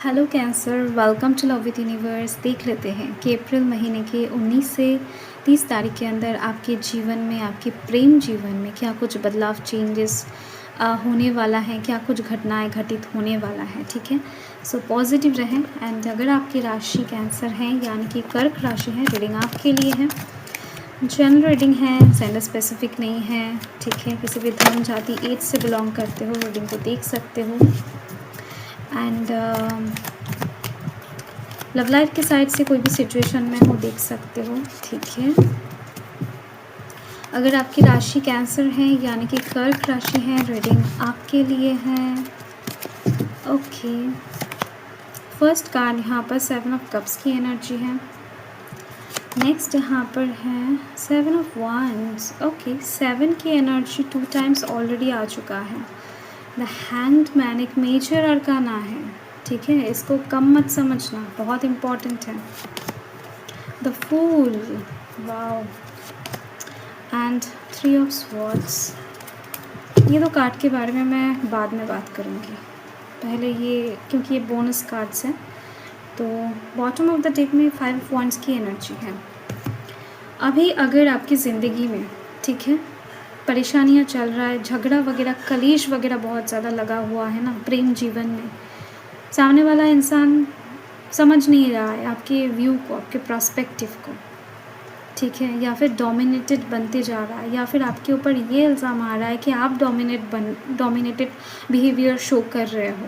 Hello Cancer, welcome to love with universe. देख लेते हैं कि अप्रैल महीने के 19 से 30 तारीख के अंदर आपके जीवन में, आपके प्रेम जीवन में क्या कुछ बदलाव, चेंजेस होने वाला है, क्या कुछ घटनाएं घटित होने वाला है। ठीक है, सो पॉजिटिव रहें। एंड अगर आपकी राशि कैंसर है यानी कि कर्क राशि है, रीडिंग आपके लिए है। जनरल रीडिंग है, जेंडर स्पेसिफिक नहीं है। ठीक है, किसी भी धर्म, जाति, एज से बिलोंग करते हो, रीडिंग को देख सकते हो। एंड लव लाइफ के साइड से कोई भी सिचुएशन में हो, देख सकते हो। ठीक है, अगर आपकी राशि कैंसर है यानी कि कर्क राशि है, रीडिंग आपके लिए है। ओके, फर्स्ट कार्ड यहाँ पर 7 ऑफ कप्स की एनर्जी है। नेक्स्ट यहाँ पर है 7 ऑफ wands। ओके, 7 की एनर्जी 2 टाइम्स ऑलरेडी आ चुका है। द हैंग्ड मैन एक मेजर अरकाना है। ठीक है, इसको कम मत समझना, बहुत इम्पॉर्टेंट है। The fool, wow, and 3 of swords. ये दो कार्ड के बारे में मैं बाद में बात करूँगी, पहले ये, क्योंकि ये बोनस कार्ड्स हैं। तो बॉटम ऑफ द डेक में 5 ऑफ wands की एनर्जी है। अभी अगर आपकी ज़िंदगी में, ठीक है, परेशानियाँ चल रहा है, झगड़ा वगैरह, कलेश वगैरह बहुत ज़्यादा लगा हुआ है ना प्रेम जीवन में, सामने वाला इंसान समझ नहीं रहा है आपके व्यू को, आपके पर्सपेक्टिव को, ठीक है, या फिर डोमिनेटेड बनते जा रहा है, या फिर आपके ऊपर ये इल्ज़ाम आ रहा है कि आप डोमिनेटेड बिहेवियर शो कर रहे हो।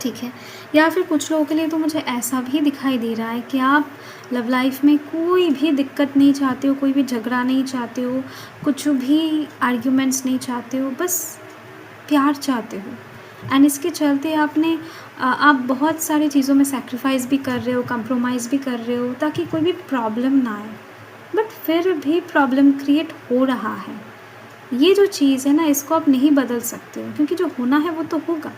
ठीक है, या फिर कुछ लोगों के लिए तो मुझे ऐसा भी दिखाई दे रहा है कि आप लव लाइफ में कोई भी दिक्कत नहीं चाहते हो, कोई भी झगड़ा नहीं चाहते हो, कुछ भी आर्ग्यूमेंट्स नहीं चाहते हो, बस प्यार चाहते हो। एंड इसके चलते आप बहुत सारी चीज़ों में सैक्रिफाइस भी कर रहे हो, कंप्रोमाइज़ भी कर रहे हो, ताकि कोई भी प्रॉब्लम ना आए, बट फिर भी प्रॉब्लम क्रिएट हो रहा है। ये जो चीज़ है ना, इसको आप नहीं बदल सकते हो, क्योंकि जो होना है वो तो होगा।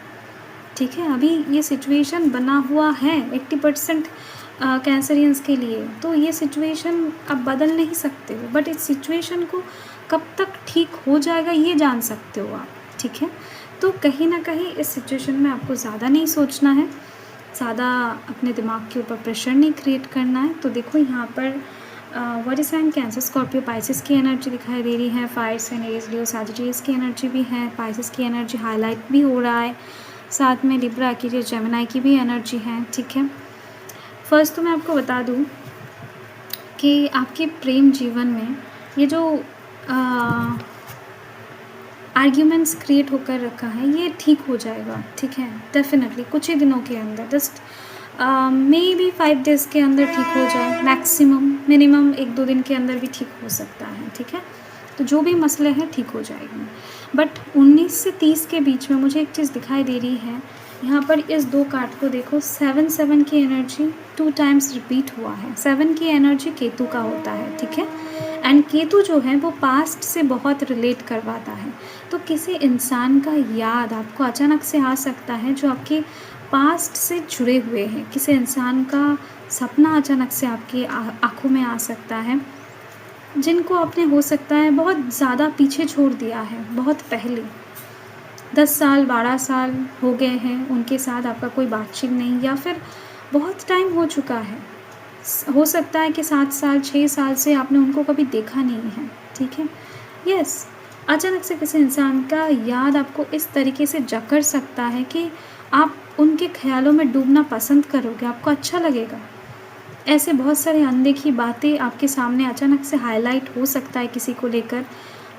ठीक है, अभी ये सिचुएशन बना हुआ है 80% कैंसरियंस के लिए, तो ये सिचुएशन आप बदल नहीं सकते हो, बट इस सिचुएशन को कब तक ठीक हो जाएगा ये जान सकते हो आप। ठीक है, तो कहीं ना कहीं इस सिचुएशन में आपको ज़्यादा नहीं सोचना है, ज़्यादा अपने दिमाग के ऊपर प्रेशर नहीं क्रिएट करना है। तो देखो यहाँ पर water sign Cancer, Scorpio, Pisces की एनर्जी दिखाई दे रही है। Fire sign Aries, Leo, Sagittarius की एनर्जी भी है। पाइसेस की एनर्जी हाईलाइट भी हो रहा है, साथ में लिब्रा, एक्वेरियस, जेमिनी की भी एनर्जी है। ठीक है, फर्स्ट तो मैं आपको बता दूं कि आपके प्रेम जीवन में ये जो आर्ग्यूमेंट्स क्रिएट होकर रखा है, ये ठीक हो जाएगा। ठीक है, डेफिनेटली कुछ ही दिनों के अंदर, जस्ट मे बी 5 डेज़ के अंदर ठीक हो जाए, मैक्सिमम, मिनिमम 1-2 दिन के अंदर भी ठीक हो सकता है। ठीक है, तो जो भी मसले हैं ठीक हो जाएंगे। बट 19 से 30 के बीच में मुझे एक चीज़ दिखाई दे रही है, यहाँ पर इस 2 कार्ड को देखो, 7 की एनर्जी 2 टाइम्स रिपीट हुआ है। 7 की एनर्जी केतु का होता है। ठीक है, एंड केतु जो है वो पास्ट से बहुत रिलेट करवाता है। तो किसी इंसान का याद आपको अचानक से आ सकता है जो आपके पास्ट से जुड़े हुए हैं। किसी इंसान का सपना अचानक से आपकी आँखों में आ सकता है, जिनको आपने हो सकता है बहुत ज़्यादा पीछे छोड़ दिया है, बहुत पहले 10 साल 12 साल हो गए हैं, उनके साथ आपका कोई बातचीत नहीं, या फिर बहुत टाइम हो चुका है, हो सकता है कि 7 साल 6 साल से आपने उनको कभी देखा नहीं है। ठीक है, यस, अचानक से किसी इंसान का याद आपको इस तरीके से जकड़ सकता है कि आप उनके ख्यालों में डूबना पसंद करोगे, आपको अच्छा लगेगा। ऐसे बहुत सारे अनदेखी बातें आपके सामने अचानक से हाईलाइट हो सकता है किसी को लेकर,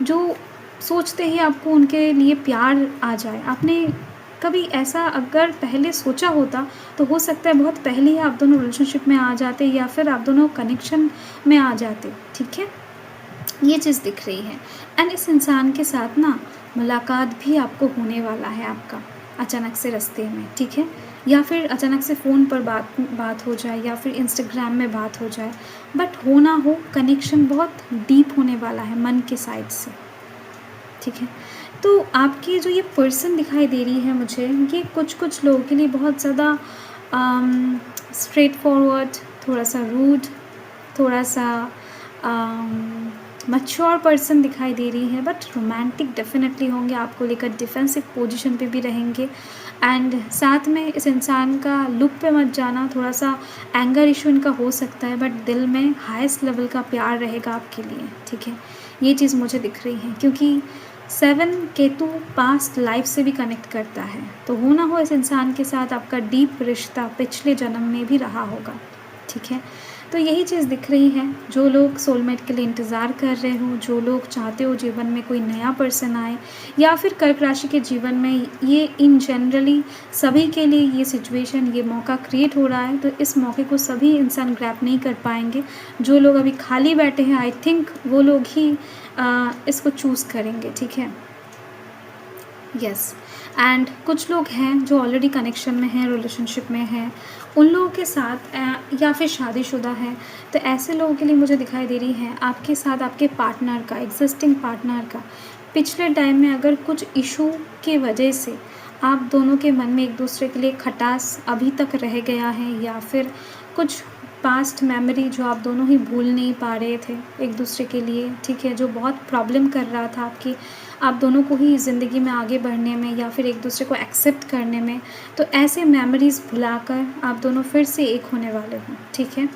जो सोचते ही आपको उनके लिए प्यार आ जाए। आपने कभी ऐसा अगर पहले सोचा होता तो हो सकता है बहुत पहले ही आप दोनों रिलेशनशिप में आ जाते, या फिर आप दोनों कनेक्शन में आ जाते। ठीक है, ये चीज़ दिख रही है। एंड इस इंसान के साथ ना मुलाकात भी आपको होने वाला है आपका, अचानक से रास्ते में। ठीक है, या फिर अचानक से फ़ोन पर बात हो जाए, या फिर इंस्टाग्राम में बात हो जाए, बट हो ना हो कनेक्शन बहुत डीप होने वाला है मन के साइड से। ठीक है, तो आपकी जो ये पर्सन दिखाई दे रही है मुझे, ये कुछ लोगों के लिए बहुत ज़्यादा स्ट्रेट फॉरवर्ड, थोड़ा सा रूड, थोड़ा सा मैच्योर पर्सन दिखाई दे रही है, बट रोमांटिक डेफिनेटली होंगे, आपको लेकर डिफेंसिव पोजीशन पे भी रहेंगे। एंड साथ में इस इंसान का लुक पे मत जाना, थोड़ा सा एंगर इशू इनका हो सकता है, बट दिल में हाईएस्ट लेवल का प्यार रहेगा आपके लिए, ठीक है। ये चीज़ मुझे दिख रही है, क्योंकि 7 केतु पास्ट लाइफ से भी कनेक्ट करता है, तो हो ना हो इस इंसान के साथ आपका डीप रिश्ता पिछले जन्म में भी रहा होगा, ठीक है। तो यही चीज़ दिख रही है। जो लोग सोलमेट के लिए इंतज़ार कर रहे हो, जो लोग चाहते हो जीवन में कोई नया पर्सन आए, या फिर कर्क राशि के जीवन में ये इन जनरली सभी के लिए ये सिचुएशन, ये मौका क्रिएट हो रहा है, तो इस मौके को सभी इंसान ग्रैब नहीं कर पाएंगे। जो लोग अभी खाली बैठे हैं, आई थिंक वो लोग ही इसको चूज़ करेंगे, ठीक है। यस, एंड कुछ लोग हैं जो ऑलरेडी कनेक्शन में हैं, रिलेशनशिप में हैं, उन लोगों के साथ या फिर शादीशुदा है, तो ऐसे लोगों के लिए मुझे दिखाई दे रही है आपके साथ आपके पार्टनर का, एग्जिस्टिंग पार्टनर का पिछले टाइम में अगर कुछ इशू के वजह से आप दोनों के मन में एक दूसरे के लिए खटास अभी तक रह गया है, या फिर कुछ पास्ट मेमोरी जो आप दोनों ही भूल नहीं पा रहे थे एक दूसरे के लिए, ठीक है, जो बहुत प्रॉब्लम कर रहा था आप दोनों को ही ज़िंदगी में आगे बढ़ने में या फिर एक दूसरे को एक्सेप्ट करने में, तो ऐसे मेमोरीज़ भुलाकर आप दोनों फिर से एक होने वाले हो, ठीक है।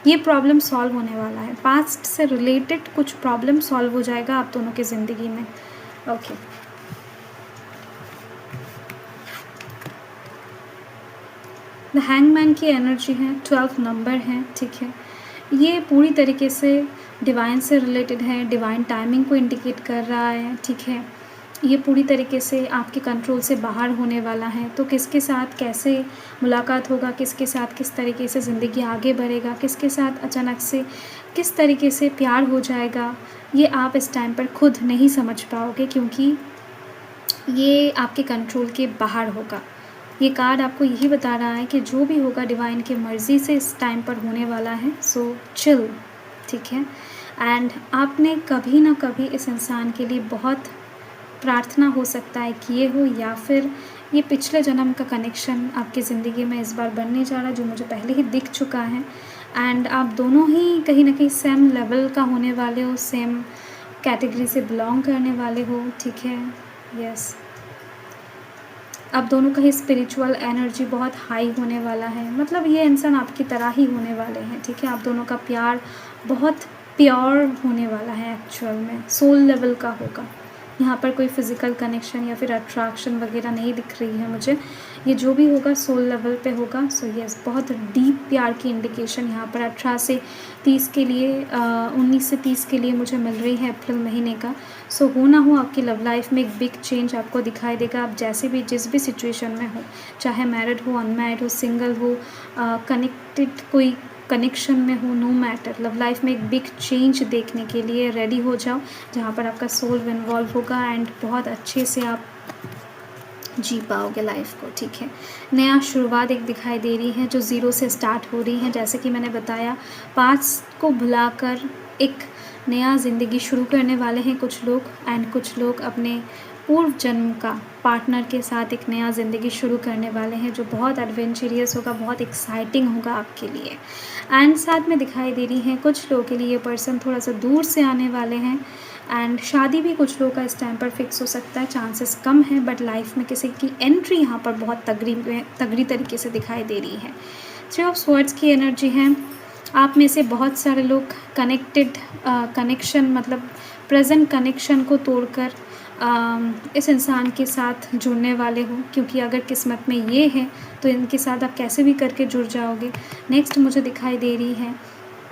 ये प्रॉब्लम सॉल्व होने वाला है, पास्ट से रिलेटेड कुछ प्रॉब्लम सॉल्व हो जाएगा आप दोनों की ज़िंदगी में, ओके। द हैंगमैन की एनर्जी है, 12 नंबर है, ठीक है। ये पूरी तरीके से डिवाइन से रिलेटेड है, डिवाइन टाइमिंग को इंडिकेट कर रहा है, ठीक है। ये पूरी तरीके से आपके कंट्रोल से बाहर होने वाला है, तो किसके साथ कैसे मुलाकात होगा, किसके साथ किस तरीके से ज़िंदगी आगे बढ़ेगा, किसके साथ अचानक से किस तरीके से प्यार हो जाएगा, ये आप इस टाइम पर खुद नहीं समझ पाओगे, क्योंकि ये आपके कंट्रोल के बाहर होगा। ये कार्ड आपको यही बता रहा है कि जो भी होगा डिवाइन की मर्ज़ी से इस टाइम पर होने वाला है, सो चिल, ठीक है। एंड आपने कभी ना कभी इस इंसान के लिए बहुत प्रार्थना हो सकता है किए हो, या फिर ये पिछले जन्म का कनेक्शन आपकी ज़िंदगी में इस बार बनने जा रहा है, जो मुझे पहले ही दिख चुका है। एंड आप दोनों ही कहीं ना कहीं सेम लेवल का होने वाले हो, सेम कैटेगरी से बिलोंग करने वाले हो, ठीक है। यस, आप दोनों का ही स्पिरिचुअल एनर्जी बहुत हाई होने वाला है, मतलब ये इंसान आपकी तरह ही होने वाले हैं, ठीक है। आप दोनों का प्यार बहुत प्योर होने वाला है, एक्चुअल में सोल लेवल का होगा। यहाँ पर कोई फिज़िकल कनेक्शन या फिर अट्रैक्शन वगैरह नहीं दिख रही है मुझे, ये जो भी होगा सोल लेवल पे होगा। सो यस, बहुत डीप प्यार की इंडिकेशन यहाँ पर 18 से 30 के लिए 19 से 30 के लिए मुझे मिल रही है अप्रैल महीने का। सो हो ना हो आपकी लव लाइफ में एक बिग चेंज आपको दिखाई देगा। आप जैसे भी जिस भी सिचुएशन में हो, चाहे मैरिड हो, अनमैरिड हो, सिंगल हो, कनेक्टेड कोई कनेक्शन में हो, नो मैटर, लव लाइफ में एक बिग चेंज देखने के लिए रेडी हो जाओ, जहाँ पर आपका सोल इन्वॉल्व होगा एंड बहुत अच्छे से आप जी पाओगे लाइफ को, ठीक है। नया शुरुआत एक दिखाई दे रही है जो ज़ीरो से स्टार्ट हो रही है। जैसे कि मैंने बताया, पास्ट को भुलाकर एक नया ज़िंदगी शुरू करने वाले हैं कुछ लोग, एंड कुछ लोग अपने पूर्व जन्म का पार्टनर के साथ एक नया ज़िंदगी शुरू करने वाले हैं, जो बहुत एडवेंचरियस होगा, बहुत एक्साइटिंग होगा आपके लिए। एंड साथ में दिखाई दे रही है कुछ लोगों के लिए ये पर्सन थोड़ा सा दूर से आने वाले हैं, एंड शादी भी कुछ लोगों का इस टाइम पर फिक्स हो सकता है, चांसेस कम है, बट लाइफ में किसी की एंट्री यहाँ पर बहुत तगड़ी तरीके से दिखाई दे रही है। 3 ऑफ स्वॉर्ड्स की एनर्जी है। आप में से बहुत सारे लोग कनेक्शन मतलब प्रेजेंट कनेक्शन को तोड़कर इस इंसान के साथ जुड़ने वाले हो, क्योंकि अगर किस्मत में ये है तो इनके साथ आप कैसे भी करके जुड़ जाओगे। नेक्स्ट मुझे दिखाई दे रही है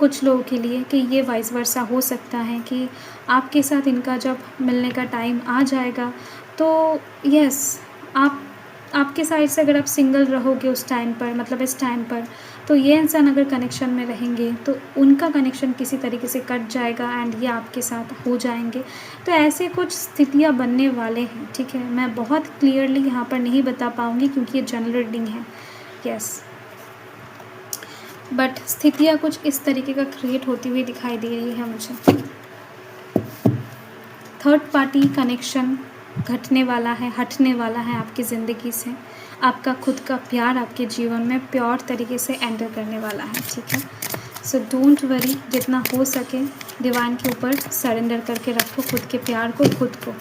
कुछ लोगों के लिए कि ये वाइस वर्सा हो सकता है कि आपके साथ इनका जब मिलने का टाइम आ जाएगा, तो यस, आपके साइड से अगर आप सिंगल रहोगे उस टाइम पर, मतलब इस टाइम पर, तो ये इंसान अगर कनेक्शन में रहेंगे तो उनका कनेक्शन किसी तरीके से कट जाएगा एंड ये आपके साथ हो जाएंगे। तो ऐसे कुछ स्थितियाँ बनने वाले हैं, ठीक है। मैं बहुत क्लियरली यहाँ पर नहीं बता पाऊँगी क्योंकि ये जनरल रीडिंग है, यस, बट स्थितियाँ कुछ इस तरीके का क्रिएट होती हुई दिखाई दे रही है मुझे। थर्ड पार्टी कनेक्शन घटने वाला है, हटने वाला है आपकी ज़िंदगी से। आपका खुद का प्यार आपके जीवन में प्योर तरीके से एंटर करने वाला है, ठीक है। सो डोंट वरी, जितना हो सके डिवाइन के ऊपर सरेंडर करके रखो खुद के प्यार को, खुद को।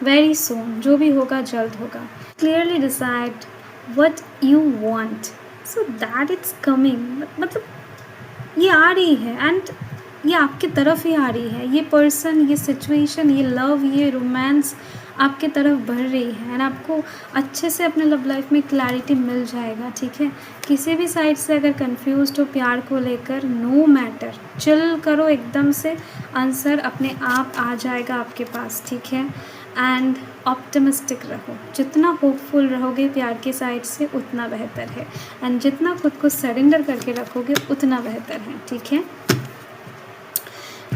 वेरी सून, जो भी होगा जल्द होगा। Clearly decide what you want so that it's coming. मतलब ये आ रही है एंड ये आपकी तरफ ही आ रही है। ये पर्सन, ये सिचुएशन, ये लव, ये रोमांस आपके तरफ बढ़ रही है एंड आपको अच्छे से अपने लव लाइफ में क्लैरिटी मिल जाएगा, ठीक है। किसी भी साइड से अगर कंफ्यूज्ड हो प्यार को लेकर, नो मैटर, चिल करो एकदम से, आंसर अपने आप आ जाएगा आपके पास, ठीक है। एंड ऑप्टिमिस्टिक रहो, जितना होपफुल रहोगे प्यार के साइड से उतना बेहतर है एंड जितना खुद को सरेंडर करके रखोगे उतना बेहतर है, ठीक है।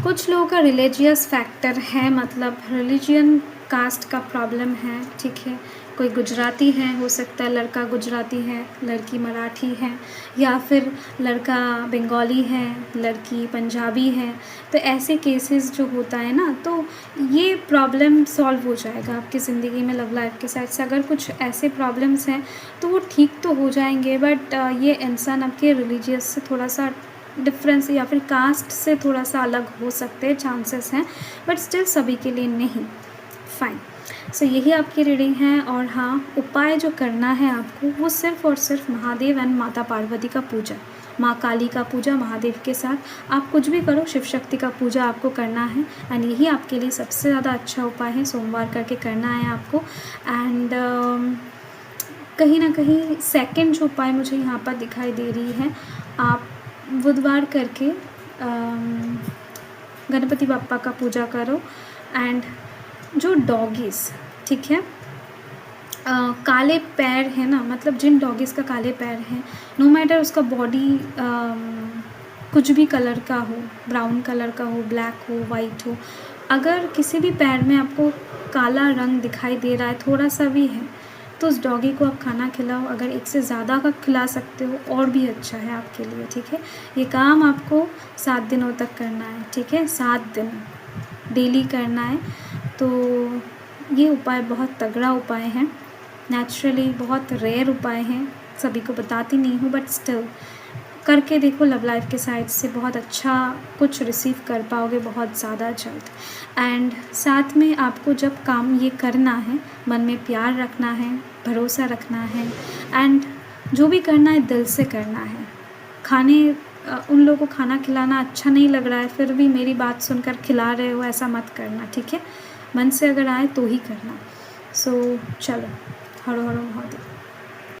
कुछ लोगों का रिलीजियस फैक्टर है, मतलब रिलीजियन कास्ट का प्रॉब्लम है, ठीक है। कोई गुजराती है, हो सकता है लड़का गुजराती है, लड़की मराठी है, या फिर लड़का बंगाली है, लड़की पंजाबी है। तो ऐसे केसेस जो होता है ना, तो ये प्रॉब्लम सॉल्व हो जाएगा आपकी ज़िंदगी में लव लाइफ के साथ से। अगर कुछ ऐसे प्रॉब्लम्स हैं तो वो ठीक तो हो जाएंगे, बट ये इंसान आपके रिलीजियस से थोड़ा सा डिफरेंस या फिर कास्ट से थोड़ा सा अलग हो सकते हैं, चांसेस हैं, बट स्टिल सभी के लिए नहीं। फाइन, सो यही आपकी रीडिंग है। और हाँ, उपाय जो करना है आपको वो सिर्फ़ और सिर्फ महादेव एंड माता पार्वती का पूजा, माँ काली का पूजा, महादेव के साथ आप कुछ भी करो, शिव शक्ति का पूजा आपको करना है एंड यही आपके लिए सबसे ज़्यादा अच्छा उपाय है। सोमवार करके करना है आपको। एंड कहीं ना कहीं सेकंड जो उपाय मुझे यहाँ पर दिखाई दे रही है, आप बुधवार करके गणपति बप्पा का पूजा करो। एंड जो डॉगीज़, ठीक है, काले पैर है ना, मतलब जिन डॉगीज़ का काले पैर हैं, नो मैटर उसका बॉडी कुछ भी कलर का हो, ब्राउन कलर का हो, ब्लैक हो, वाइट हो, अगर किसी भी पैर में आपको काला रंग दिखाई दे रहा है, थोड़ा सा भी है, तो उस डॉगी को आप खाना खिलाओ। अगर एक से ज़्यादा का खिला सकते हो और भी अच्छा है आपके लिए, ठीक है। ये काम आपको 7 दिनों तक करना है, ठीक है, 7 दिन डेली करना है। तो ये उपाय बहुत तगड़ा उपाय है, नेचुरली बहुत रेयर उपाय हैं, सभी को बताती नहीं हूँ, बट स्टिल करके देखो, लव लाइफ के साइड से बहुत अच्छा कुछ रिसीव कर पाओगे बहुत ज़्यादा जल्द। एंड साथ में आपको जब काम ये करना है, मन में प्यार रखना है, भरोसा रखना है एंड जो भी करना है दिल से करना है। उन लोगों को खाना खिलाना अच्छा नहीं लग रहा है, फिर भी मेरी बात सुनकर खिला रहे हो, ऐसा मत करना, ठीक है। मन से अगर आए तो ही करना। सो चलो, हर हर महादेव।